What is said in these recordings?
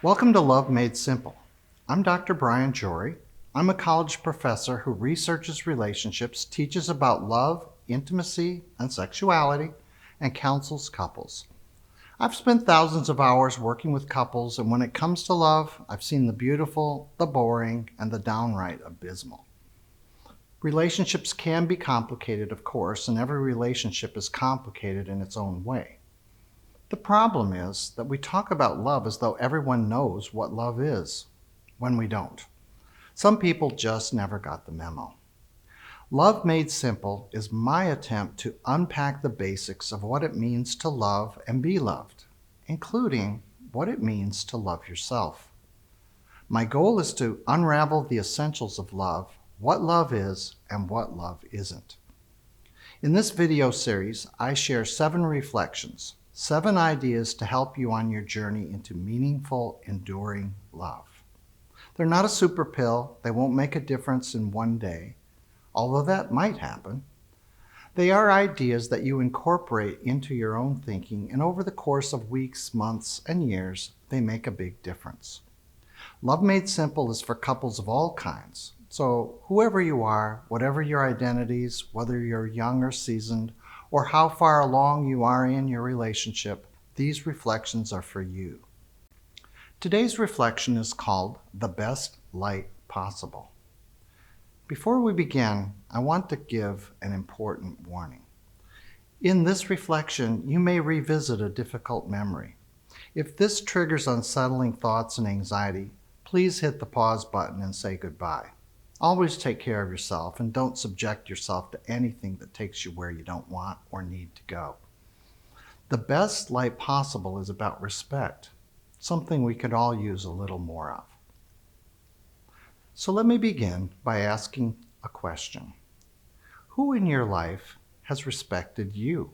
Welcome to Love Made Simple. I'm Dr. Brian Jory. I'm a college professor who researches relationships, teaches about love, intimacy, and sexuality, and counsels couples. I've spent thousands of hours working with couples, and when it comes to love, I've seen the beautiful, the boring, and the downright abysmal. Relationships can be complicated, of course, and every relationship is complicated in its own way. The problem is that we talk about love as though everyone knows what love is, when we don't. Some people just never got the memo. Love Made Simple is my attempt to unpack the basics of what it means to love and be loved, including what it means to love yourself. My goal is to unravel the essentials of love, what love is and what love isn't. In this video series, I share 7 reflections, 7 ideas to help you on your journey into meaningful, enduring love. They're not a super pill. They won't make a difference in one day, although that might happen. They are ideas that you incorporate into your own thinking, and over the course of weeks, months, and years, they make a big difference. Love Made Simple is for couples of all kinds. So whoever you are, whatever your identities, whether you're young or seasoned, or how far along you are in your relationship, these reflections are for you. Today's reflection is called The Best Light Possible. Before we begin, I want to give an important warning. In this reflection, you may revisit a difficult memory. If this triggers unsettling thoughts and anxiety, please hit the pause button and say goodbye. Always take care of yourself and don't subject yourself to anything that takes you where you don't want or need to go. The best light possible is about respect, something we could all use a little more of. So let me begin by asking a question. Who in your life has respected you?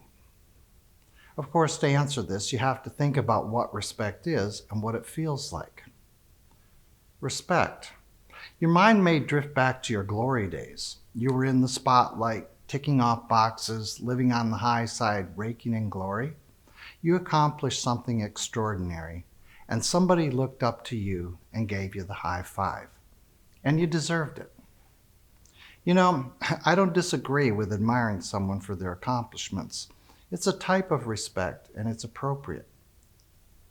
Of course, to answer this, you have to think about what respect is and what it feels like. Respect. Your mind may drift back to your glory days. You were in the spotlight, ticking off boxes, living on the high side, raking in glory. You accomplished something extraordinary, and somebody looked up to you and gave you the high five. And you deserved it. You know, I don't disagree with admiring someone for their accomplishments. It's a type of respect, and it's appropriate.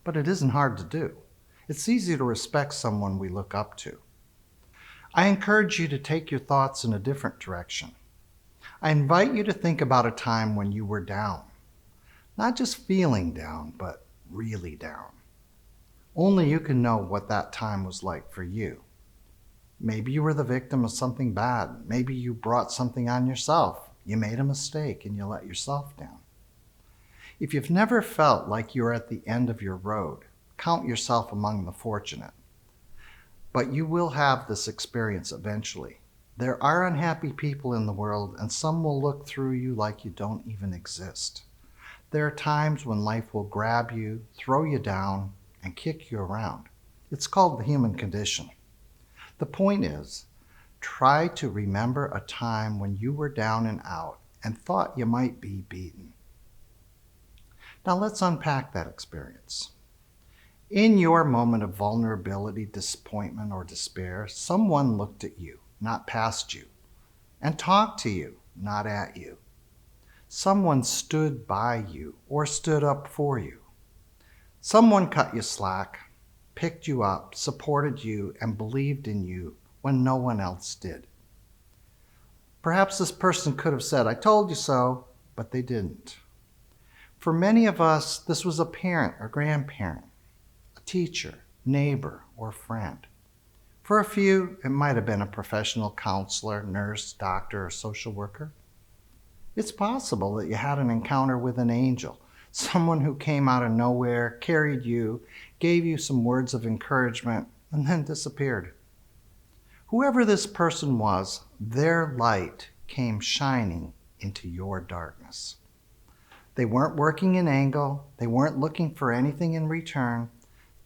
But it isn't hard to do. It's easy to respect someone we look up to. I encourage you to take your thoughts in a different direction. I invite you to think about a time when you were down. Not just feeling down, but really down. Only you can know what that time was like for you. Maybe you were the victim of something bad. Maybe you brought something on yourself. You made a mistake and you let yourself down. If you've never felt like you're at the end of your road, count yourself among the fortunate. But you will have this experience eventually. There are unhappy people in the world, and some will look through you like you don't even exist. There are times when life will grab you, throw you down, and kick you around. It's called the human condition. The point is, try to remember a time when you were down and out and thought you might be beaten. Now let's unpack that experience. In your moment of vulnerability, disappointment, or despair, someone looked at you, not past you, and talked to you, not at you. Someone stood by you or stood up for you. Someone cut you slack, picked you up, supported you, and believed in you when no one else did. Perhaps this person could have said, "I told you so," but they didn't. For many of us, this was a parent or grandparent, a teacher, neighbor, or friend. For a few, it might have been a professional counselor, nurse, doctor, or social worker. It's possible that you had an encounter with an angel, someone who came out of nowhere, carried you, gave you some words of encouragement, and then disappeared. Whoever this person was, their light came shining into your darkness. They weren't working in anger. They weren't looking for anything in return.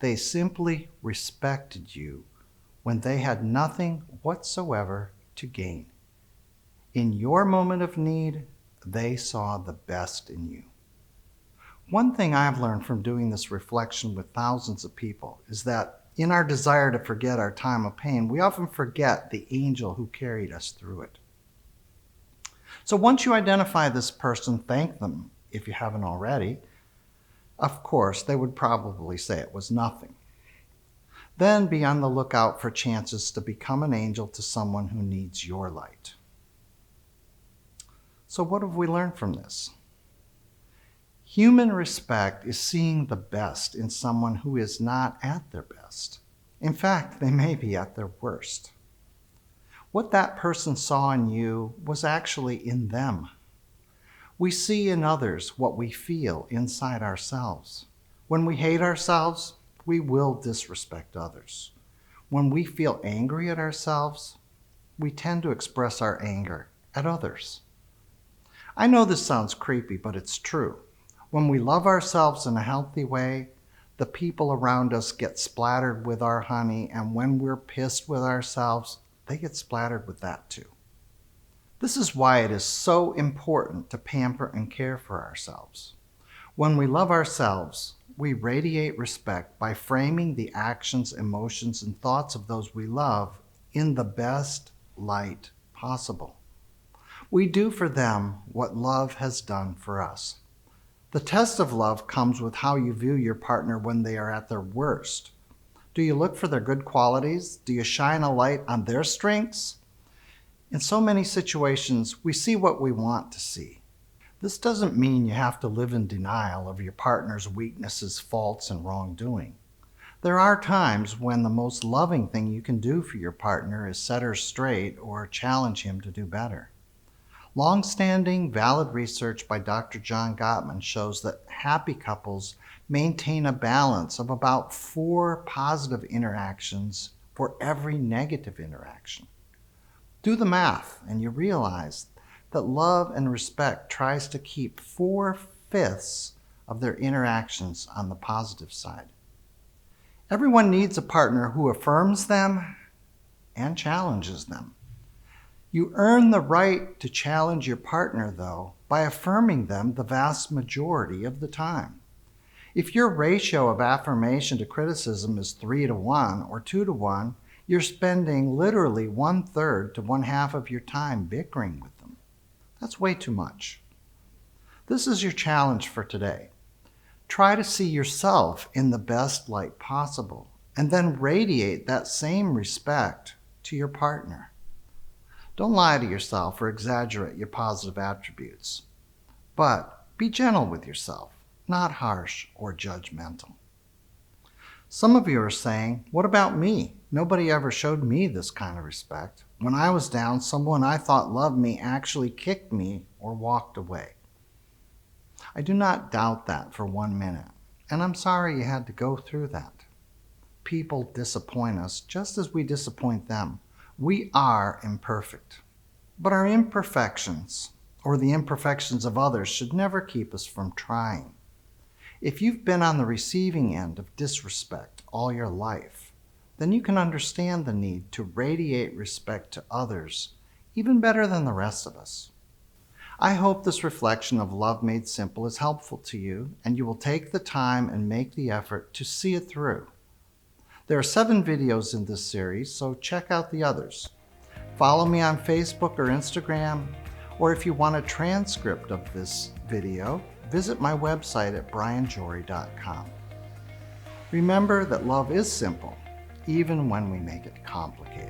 They simply respected you when they had nothing whatsoever to gain. In your moment of need, they saw the best in you. One thing I've learned from doing this reflection with thousands of people is that In our desire to forget our time of pain, we often forget the angel who carried us through it. So once you identify this person, thank them if you haven't already. Of course, they would probably say it was nothing. Then be on the lookout for chances to become an angel to someone who needs your light. So what have we learned from this? Human respect is seeing the best in someone who is not at their best. In fact, they may be at their worst. What that person saw in you was actually in them. We see in others what we feel inside ourselves. When we hate ourselves, we will disrespect others. When we feel angry at ourselves, we tend to express our anger at others. I know this sounds creepy, but it's true. When we love ourselves in a healthy way, the people around us get splattered with our honey, and when we're pissed with ourselves, they get splattered with that too. This is why it is so important to pamper and care for ourselves. When we love ourselves, we radiate respect by framing the actions, emotions, and thoughts of those we love in the best light possible. We do for them what love has done for us. The test of love comes with how you view your partner when they are at their worst. Do you look for their good qualities? Do you shine a light on their strengths? In so many situations, we see what we want to see. This doesn't mean you have to live in denial of your partner's weaknesses, faults, and wrongdoing. There are times when the most loving thing you can do for your partner is set her straight or challenge him to do better. Long-standing, valid research by Dr. John Gottman shows that happy couples maintain a balance of about 4 positive interactions for every negative interaction. Do the math and you realize that love and respect tries to keep 4/5 of their interactions on the positive side. Everyone needs a partner who affirms them and challenges them. You earn the right to challenge your partner, though, by affirming them the vast majority of the time. If your ratio of affirmation to criticism is 3-to-1 or 2-to-1, you're spending literally 1/3 to 1/2 of your time bickering with them. That's way too much. This is your challenge for today. Try to see yourself in the best light possible, and then radiate that same respect to your partner. Don't lie to yourself or exaggerate your positive attributes. But be gentle with yourself, not harsh or judgmental. Some of you are saying, what about me? Nobody ever showed me this kind of respect. When I was down, someone I thought loved me actually kicked me or walked away. I do not doubt that for 1 minute, and I'm sorry you had to go through that. People disappoint us just as we disappoint them. We are imperfect, but our imperfections or the imperfections of others should never keep us from trying. If you've been on the receiving end of disrespect all your life, then you can understand the need to radiate respect to others even better than the rest of us. I hope this reflection of Love Made Simple is helpful to you, and you will take the time and make the effort to see it through. There are 7 videos in this series, so check out the others. Follow me on Facebook or Instagram, or if you want a transcript of this video, visit my website at brianjory.com. Remember that love is simple, even when we make it complicated.